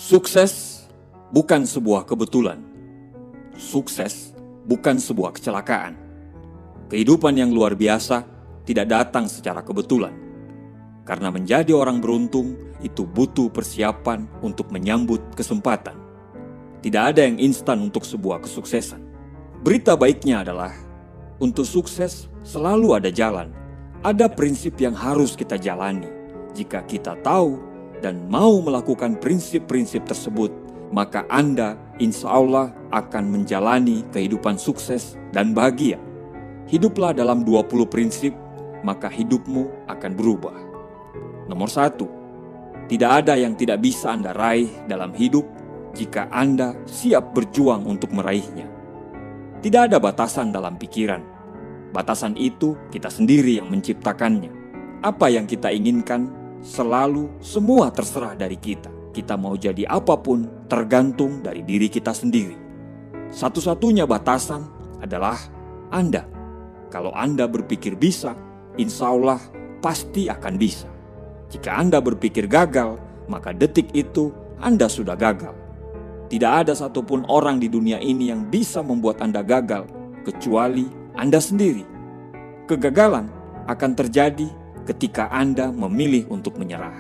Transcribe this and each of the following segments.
Sukses bukan sebuah kebetulan. Sukses bukan sebuah kecelakaan. Kehidupan yang luar biasa tidak datang secara kebetulan. Karena menjadi orang beruntung itu butuh persiapan untuk menyambut kesempatan. Tidak ada yang instan untuk sebuah kesuksesan. Berita baiknya adalah, untuk sukses selalu ada jalan. Ada prinsip yang harus kita jalani. Jika kita tahu dan mau melakukan prinsip-prinsip tersebut, maka Anda insya Allah akan menjalani kehidupan sukses dan bahagia. Hiduplah dalam 20 prinsip, maka hidupmu akan berubah. Nomor 1, tidak ada yang tidak bisa Anda raih dalam hidup jika Anda siap berjuang untuk meraihnya. Tidak ada batasan dalam pikiran. Batasan itu kita sendiri yang menciptakannya. Apa yang kita inginkan selalu semua terserah dari kita. Kita mau jadi apapun tergantung dari diri kita sendiri. Satu-satunya batasan adalah Anda. Kalau Anda berpikir bisa, insya Allah pasti akan bisa. Jika Anda berpikir gagal, maka detik itu Anda sudah gagal. Tidak ada satupun orang di dunia ini yang bisa membuat Anda gagal, kecuali Anda sendiri. Kegagalan akan terjadi ketika Anda memilih untuk menyerah.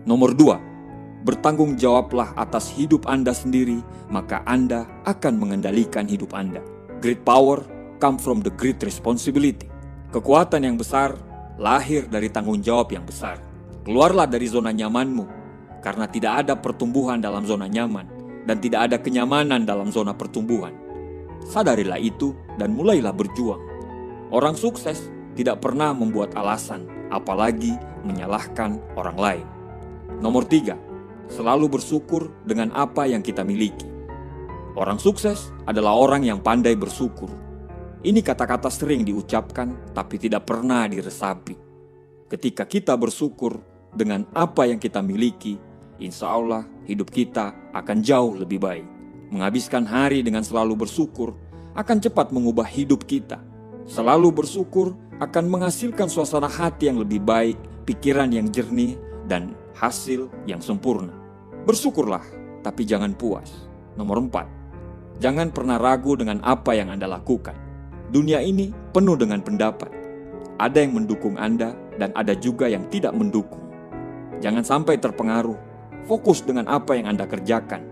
Nomor 2, bertanggung jawablah atas hidup Anda sendiri, maka Anda akan mengendalikan hidup Anda. Great power come from the great responsibility. Kekuatan yang besar lahir dari tanggung jawab yang besar. Keluarlah dari zona nyamanmu, karena tidak ada pertumbuhan dalam zona nyaman, dan tidak ada kenyamanan dalam zona pertumbuhan. Sadarilah itu dan mulailah berjuang. Orang sukses tidak pernah membuat alasan, apalagi menyalahkan orang lain. Nomor 3, selalu bersyukur dengan apa yang kita miliki. Orang sukses adalah orang yang pandai bersyukur. Ini kata-kata sering diucapkan, tapi tidak pernah diresapi. Ketika kita bersyukur dengan apa yang kita miliki, insya Allah hidup kita akan jauh lebih baik. Menghabiskan hari dengan selalu bersyukur akan cepat mengubah hidup kita. Selalu bersyukur akan menghasilkan suasana hati yang lebih baik, pikiran yang jernih, dan hasil yang sempurna. Bersyukurlah, tapi jangan puas. Nomor 4, jangan pernah ragu dengan apa yang Anda lakukan. Dunia ini penuh dengan pendapat. Ada yang mendukung Anda, dan ada juga yang tidak mendukung. Jangan sampai terpengaruh. Fokus dengan apa yang Anda kerjakan.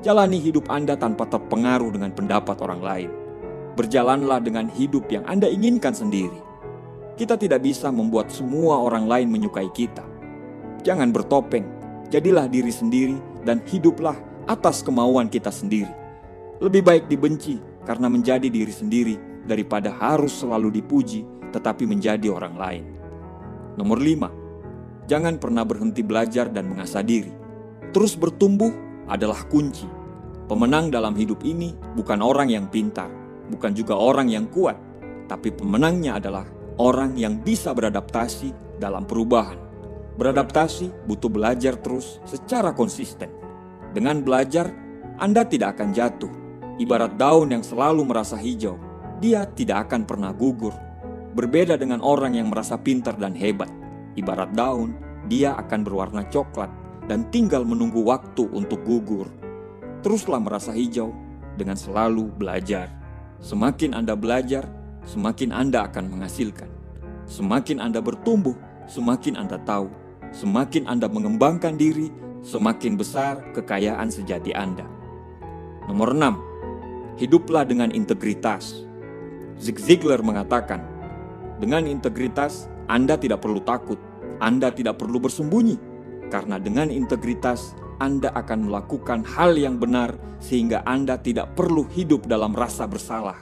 Jalani hidup Anda tanpa terpengaruh dengan pendapat orang lain. Berjalanlah dengan hidup yang Anda inginkan sendiri. Kita tidak bisa membuat semua orang lain menyukai kita. Jangan bertopeng, jadilah diri sendiri dan hiduplah atas kemauan kita sendiri. Lebih baik dibenci karena menjadi diri sendiri daripada harus selalu dipuji tetapi menjadi orang lain. Nomor 5, jangan pernah berhenti belajar dan mengasah diri. Terus bertumbuh adalah kunci. Pemenang dalam hidup ini bukan orang yang pintar, bukan juga orang yang kuat, tapi pemenangnya adalah orang yang bisa beradaptasi dalam perubahan. Beradaptasi butuh belajar terus secara konsisten. Dengan belajar, Anda tidak akan jatuh. Ibarat daun yang selalu merasa hijau, dia tidak akan pernah gugur. Berbeda dengan orang yang merasa pintar dan hebat. Ibarat daun, dia akan berwarna coklat dan tinggal menunggu waktu untuk gugur. Teruslah merasa hijau dengan selalu belajar. Semakin Anda belajar, semakin Anda akan menghasilkan. Semakin Anda bertumbuh, semakin Anda tahu. Semakin Anda mengembangkan diri, semakin besar kekayaan sejati Anda. Nomor 6, hiduplah dengan integritas. Zig Ziglar mengatakan, dengan integritas Anda tidak perlu takut, Anda tidak perlu bersembunyi. Karena dengan integritas Anda akan melakukan hal yang benar sehingga Anda tidak perlu hidup dalam rasa bersalah.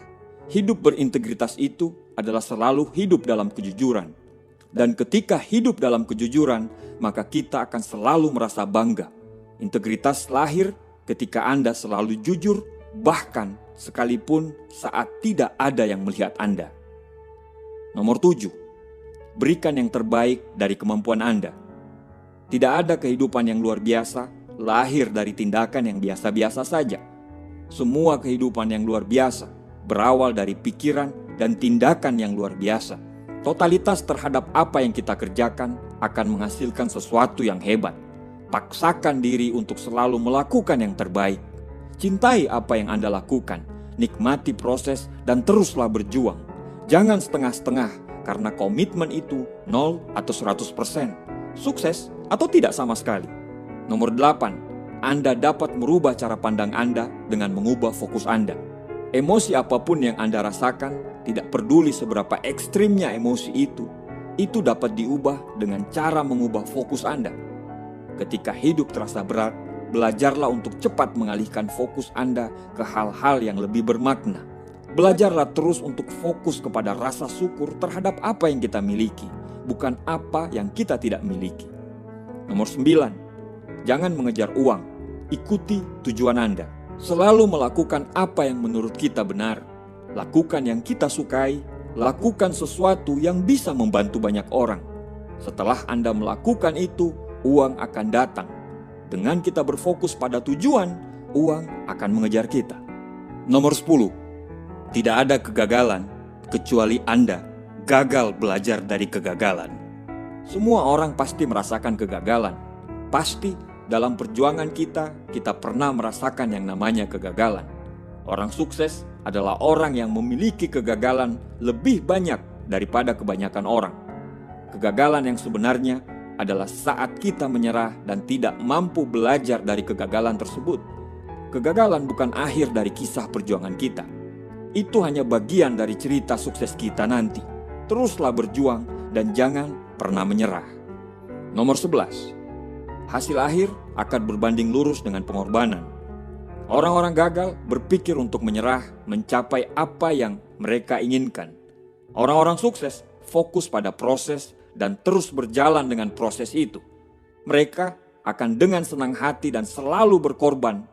Hidup berintegritas itu adalah selalu hidup dalam kejujuran. Dan ketika hidup dalam kejujuran, maka kita akan selalu merasa bangga. Integritas lahir ketika Anda selalu jujur, bahkan sekalipun saat tidak ada yang melihat Anda. Nomor 7, berikan yang terbaik dari kemampuan Anda. Tidak ada kehidupan yang luar biasa lahir dari tindakan yang biasa-biasa saja. Semua kehidupan yang luar biasa berawal dari pikiran dan tindakan yang luar biasa. Totalitas terhadap apa yang kita kerjakan akan menghasilkan sesuatu yang hebat. Paksakan diri untuk selalu melakukan yang terbaik. Cintai apa yang Anda lakukan, nikmati proses dan teruslah berjuang. Jangan setengah-setengah karena komitmen itu 0 atau 100%, sukses atau tidak sama sekali. Nomor 8, Anda dapat merubah cara pandang Anda dengan mengubah fokus Anda. Emosi apapun yang Anda rasakan, tidak peduli seberapa ekstrimnya emosi itu dapat diubah dengan cara mengubah fokus Anda. Ketika hidup terasa berat, belajarlah untuk cepat mengalihkan fokus Anda ke hal-hal yang lebih bermakna. Belajarlah terus untuk fokus kepada rasa syukur terhadap apa yang kita miliki, bukan apa yang kita tidak miliki. Nomor 9, jangan mengejar uang, ikuti tujuan Anda. Selalu melakukan apa yang menurut kita benar. Lakukan yang kita sukai, lakukan sesuatu yang bisa membantu banyak orang. Setelah Anda melakukan itu, uang akan datang. Dengan kita berfokus pada tujuan, uang akan mengejar kita. Nomor 10, tidak ada kegagalan kecuali Anda gagal belajar dari kegagalan. Semua orang pasti merasakan kegagalan. Pasti dalam perjuangan kita pernah merasakan yang namanya kegagalan. Orang sukses adalah orang yang memiliki kegagalan lebih banyak daripada kebanyakan orang. Kegagalan yang sebenarnya adalah saat kita menyerah dan tidak mampu belajar dari kegagalan tersebut. Kegagalan bukan akhir dari kisah perjuangan kita. Itu hanya bagian dari cerita sukses kita nanti. Teruslah berjuang dan jangan pernah menyerah. Nomor 11, hasil akhir akan berbanding lurus dengan pengorbanan. Orang-orang gagal berpikir untuk menyerah mencapai apa yang mereka inginkan. Orang-orang sukses fokus pada proses dan terus berjalan dengan proses itu. Mereka akan dengan senang hati dan selalu berkorban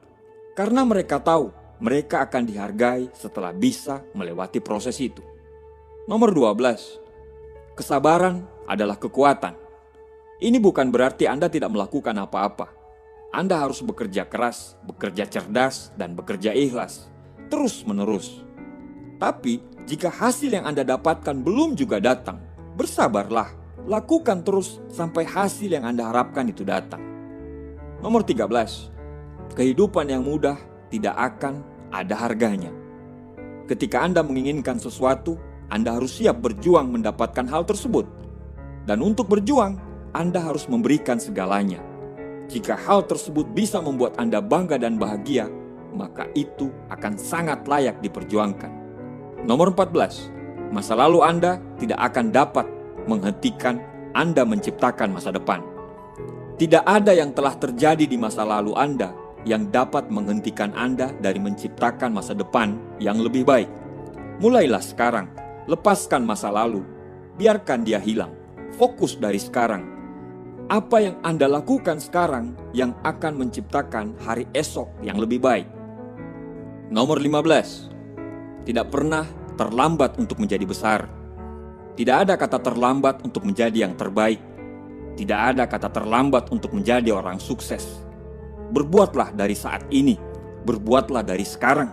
karena mereka tahu mereka akan dihargai setelah bisa melewati proses itu. Nomor 12, kesabaran adalah kekuatan. Ini bukan berarti Anda tidak melakukan apa-apa. Anda harus bekerja keras, bekerja cerdas, dan bekerja ikhlas, terus-menerus. Tapi jika hasil yang Anda dapatkan belum juga datang, bersabarlah. Lakukan terus sampai hasil yang Anda harapkan itu datang. Nomor 13, kehidupan yang mudah tidak akan ada harganya. Ketika Anda menginginkan sesuatu, Anda harus siap berjuang mendapatkan hal tersebut. Dan untuk berjuang, Anda harus memberikan segalanya. Jika hal tersebut bisa membuat Anda bangga dan bahagia, maka itu akan sangat layak diperjuangkan. Nomor 14, masa lalu Anda tidak akan dapat menghentikan Anda menciptakan masa depan. Tidak ada yang telah terjadi di masa lalu Anda yang dapat menghentikan Anda dari menciptakan masa depan yang lebih baik. Mulailah sekarang, lepaskan masa lalu, biarkan dia hilang. Fokus dari sekarang. Apa yang Anda lakukan sekarang yang akan menciptakan hari esok yang lebih baik. Nomor 15, tidak pernah terlambat untuk menjadi besar. Tidak ada kata terlambat untuk menjadi yang terbaik. Tidak ada kata terlambat untuk menjadi orang sukses. Berbuatlah dari saat ini. Berbuatlah dari sekarang.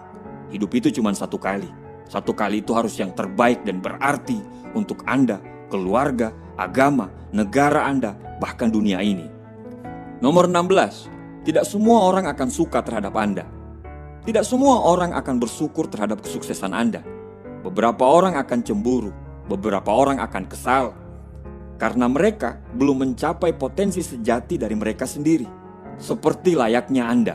Hidup itu cuma satu kali. Satu kali itu harus yang terbaik dan berarti untuk Anda, keluarga, agama, negara Anda, bahkan dunia ini. Nomor 16, tidak semua orang akan suka terhadap Anda. Tidak semua orang akan bersyukur terhadap kesuksesan Anda. Beberapa orang akan cemburu. Beberapa orang akan kesal karena mereka belum mencapai potensi sejati dari mereka sendiri. Seperti layaknya Anda.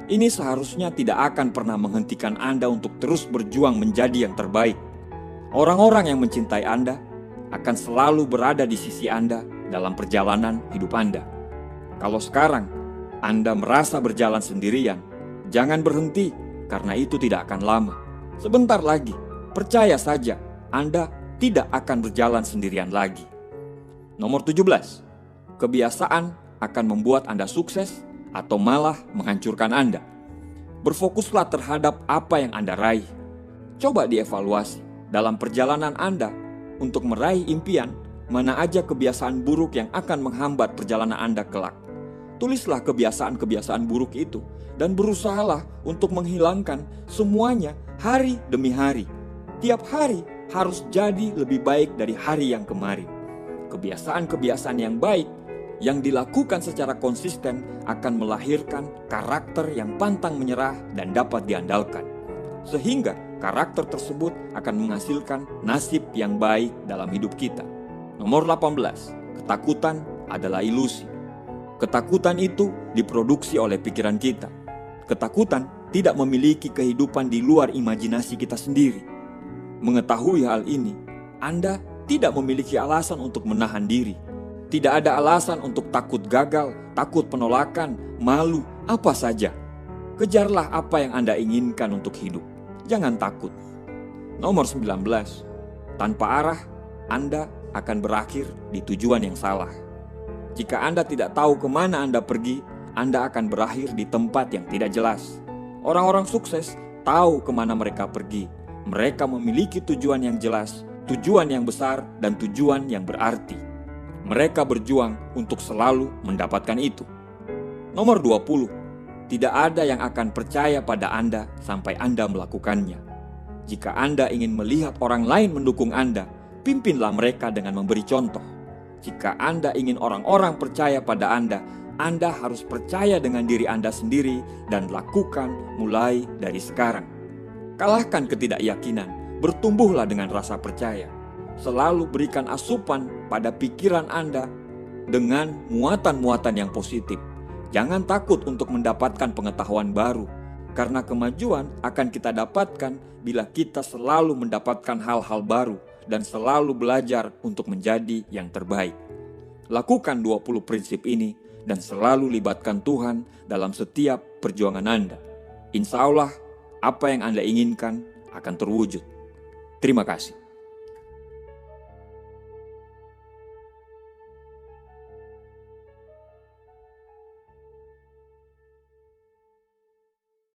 Ini seharusnya tidak akan pernah menghentikan Anda untuk terus berjuang menjadi yang terbaik. Orang-orang yang mencintai Anda akan selalu berada di sisi Anda dalam perjalanan hidup Anda. Kalau sekarang Anda merasa berjalan sendirian, jangan berhenti karena itu tidak akan lama. Sebentar lagi, percaya saja, Anda tidak akan berjalan sendirian lagi. Nomor 17, kebiasaan akan membuat Anda sukses atau malah menghancurkan Anda. Berfokuslah terhadap apa yang Anda raih. Coba dievaluasi dalam perjalanan Anda untuk meraih impian, mana aja kebiasaan buruk yang akan menghambat perjalanan Anda kelak. Tulislah kebiasaan-kebiasaan buruk itu dan berusahalah untuk menghilangkan semuanya hari demi hari. Tiap hari harus jadi lebih baik dari hari yang kemarin. Kebiasaan-kebiasaan yang baik yang dilakukan secara konsisten akan melahirkan karakter yang pantang menyerah dan dapat diandalkan. Sehingga karakter tersebut akan menghasilkan nasib yang baik dalam hidup kita. Nomor 18, ketakutan adalah ilusi. Ketakutan itu diproduksi oleh pikiran kita. Ketakutan tidak memiliki kehidupan di luar imajinasi kita sendiri. Mengetahui hal ini, Anda tidak memiliki alasan untuk menahan diri. Tidak ada alasan untuk takut gagal, takut penolakan, malu, apa saja. Kejarlah apa yang Anda inginkan untuk hidup. Jangan takut. Nomor 19, tanpa arah, Anda akan berakhir di tujuan yang salah. Jika Anda tidak tahu kemana Anda pergi, Anda akan berakhir di tempat yang tidak jelas. Orang-orang sukses tahu kemana mereka pergi. Mereka memiliki tujuan yang jelas, tujuan yang besar, dan tujuan yang berarti. Mereka berjuang untuk selalu mendapatkan itu. Nomor 20, tidak ada yang akan percaya pada Anda sampai Anda melakukannya. Jika Anda ingin melihat orang lain mendukung Anda, pimpinlah mereka dengan memberi contoh. Jika Anda ingin orang-orang percaya pada Anda harus percaya dengan diri Anda sendiri dan lakukan mulai dari sekarang. Kalahkan ketidakyakinan, bertumbuhlah dengan rasa percaya. Selalu berikan asupan pada pikiran Anda dengan muatan-muatan yang positif. Jangan takut untuk mendapatkan pengetahuan baru, karena kemajuan akan kita dapatkan bila kita selalu mendapatkan hal-hal baru dan selalu belajar untuk menjadi yang terbaik. Lakukan 20 prinsip ini dan selalu libatkan Tuhan dalam setiap perjuangan Anda. Insya Allah, apa yang Anda inginkan akan terwujud. Terima kasih.